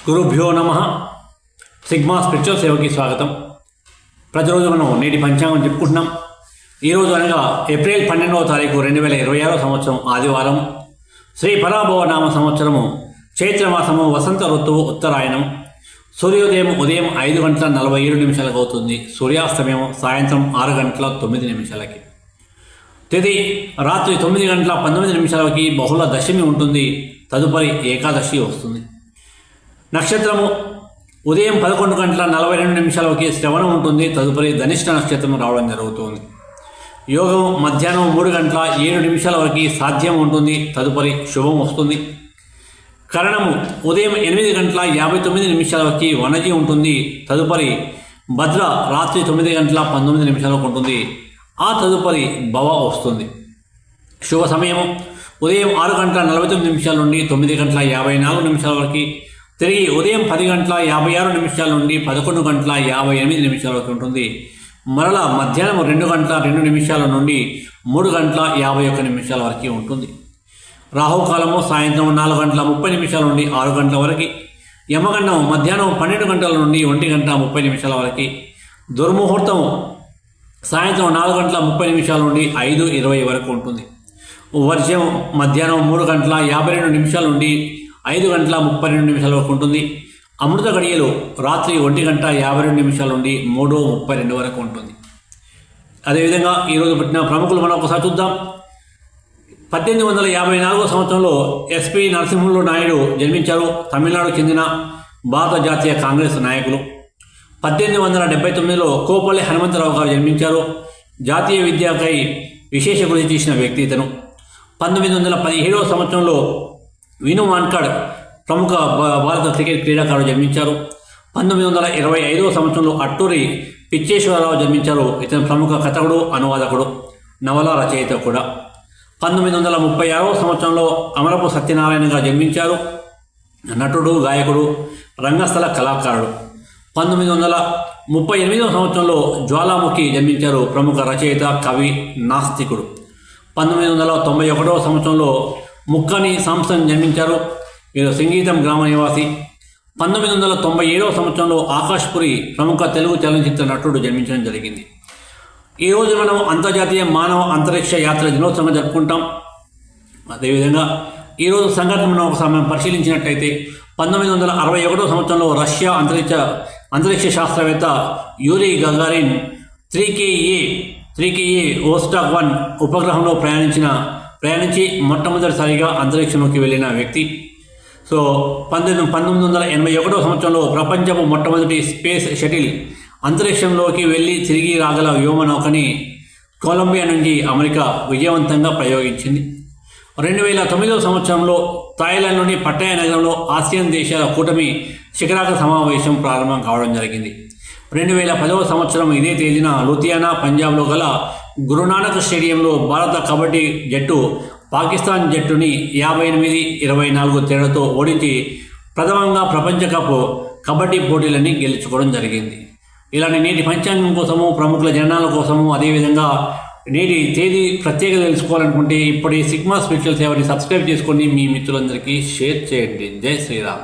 గురుభ్యో నమః. Sigma spiritual సేవకి స్వాగతం. ప్రతిరోజు మనం నేటి పంచాంగం చెప్పుకుంటున్నాం. ఈరోజు అనగా ఏప్రిల్ 12వ తారీఖు 2026 సంవత్సరం ఆదివారం. శ్రీ పరాభవ నామ సంవత్సరము చైత్రమాసము వసంత ఋతువు ఉత్తరాయణం. సూర్యోదయం ఉదయం 5:47 అవుతుంది. సూర్యాస్తమయం సాయంత్రం 6:09. తిథి రాత్రి 9:19 బహుళ దశమి ఉంటుంది. తదుపరి ఏకాదశి వస్తుంది. నక్షత్రము ఉదయం 11:42 శ్రవణం ఉంటుంది. తదుపరి ధనిష్ట నక్షత్రం రావడం జరుగుతుంది. యోగం మధ్యాహ్నం 3:07 సాధ్యం ఉంటుంది. తదుపరి శుభం వస్తుంది. కరణము ఉదయం 8:59 వనజి ఉంటుంది. తదుపరి భద్ర రాత్రి 9:19 ఉంటుంది. ఆ తదుపరి భవ వస్తుంది. శుభ సమయము ఉదయం 6:49 నుండి 9:54 వరకు, తిరిగి ఉదయం 10:56 నుండి 11:58 వరకు ఉంటుంది. మరలా మధ్యాహ్నం 2:02 నుండి 3:51 వరకు ఉంటుంది. రాహుకాలము సాయంత్రం 4:30 నుండి 6 గంటల వరకు, యమగండం మధ్యాహ్నం 12 గంటల నుండి 1:30 వరకు, దుర్ముహూర్తం సాయంత్రం 4:30 నుండి 5:20 వరకు ఉంటుంది. వర్షం మధ్యాహ్నం 3:52 నుండి 5:32 వరకు ఉంటుంది. అమృత గడియలు రాత్రి 1:52 నుండి 3:32 వరకు ఉంటుంది. అదేవిధంగా ఈరోజు పుట్టిన ప్రముఖులు మనం ఒకసారి చూద్దాం. 1854 సంవత్సరంలో ఎస్పి నరసింహులు నాయుడు జన్మించారు. తమిళనాడుకు చెందిన భారత జాతీయ కాంగ్రెస్ నాయకులు. 1879లో కోపల్లి హనుమంతరావు గారు జన్మించారు. జాతీయ విద్యకై విశేష కృషి చేసిన వ్యక్తి ఇతను. 1917 సంవత్సరంలో విను మాన్కడ్ ప్రముఖ భారత క్రికెట్ క్రీడాకారుడు జన్మించారు. 1925 సంవత్సరంలో అట్టూరి పిచ్చేశ్వరరావు జన్మించారు. ఇతను ప్రముఖ కథకుడు, అనువాదకుడు, నవల రచయిత కూడా. 1936 సంవత్సరంలో అమరపు సత్యనారాయణ గారు జన్మించారు. నటుడు, గాయకుడు, రంగస్థల కళాకారుడు. 1938 సంవత్సరంలో జ్వాలాముఖి జన్మించారు. ప్రముఖ రచయిత, కవి, నాస్తికుడు. 1991 సంవత్సరంలో ముక్కని సాంసన్ జన్మించారు. వీరు సంగీతం గ్రామ నివాసి. 1997 సంవత్సరంలో ఆకాష్పురి ప్రముఖ తెలుగు చలనచిత్ర నటుడు జన్మించడం జరిగింది. ఈరోజు మనం అంతర్జాతీయ మానవ అంతరిక్ష యాత్ర దినోత్సవంగా జరుపుకుంటాం. అదేవిధంగా ఈరోజు సంఘటన మనం ఒకసారి పరిశీలించినట్లయితే 1961 సంవత్సరంలో రష్యా అంతరిక్ష శాస్త్రవేత్త యూరీ గగారిన్ 3KA ఓస్టాక్ 1 ఉపగ్రహంలో ప్రయాణించి మొట్టమొదటిసారిగా అంతరిక్షంలోకి వెళ్ళిన వ్యక్తి. సో 1981 సంవత్సరంలో ప్రపంచపు మొట్టమొదటి స్పేస్ షటిల్ అంతరిక్షంలోకి వెళ్ళి తిరిగి రాగల వ్యోమనౌకని కొలంబియా నుంచి అమెరికా విజయవంతంగా ప్రయోగించింది. 2009 సంవత్సరంలో థాయిలాండ్లోని పట్టాయ నగరంలో ఆసియాన్ దేశాల కూటమి శిఖరాగ్ర సమావేశం ప్రారంభం కావడం జరిగింది. 2010 సంవత్సరం ఇదే తేదీన లూథియానా, పంజాబ్లో గల గురునానక్ స్టేడియంలో భారత కబడ్డీ జట్టు పాకిస్తాన్ జట్టుని 58-24 తేడాతో ఓడించి ప్రథమంగా ప్రపంచ కప్ కబడ్డీ పోటీలని గెలుచుకోవడం జరిగింది. ఇలాంటి నేటి పంచాంగం కోసము, ప్రముఖుల జననాల కోసము, అదేవిధంగా నేటి తేదీ ప్రత్యేకత తెలుసుకోవాలనుకుంటే ఇప్పటి సిగ్మా స్పిరిచువల్ సేవని సబ్స్క్రైబ్ చేసుకొని మీ మిత్రులందరికీ షేర్ చేయండి. జై శ్రీరామ్.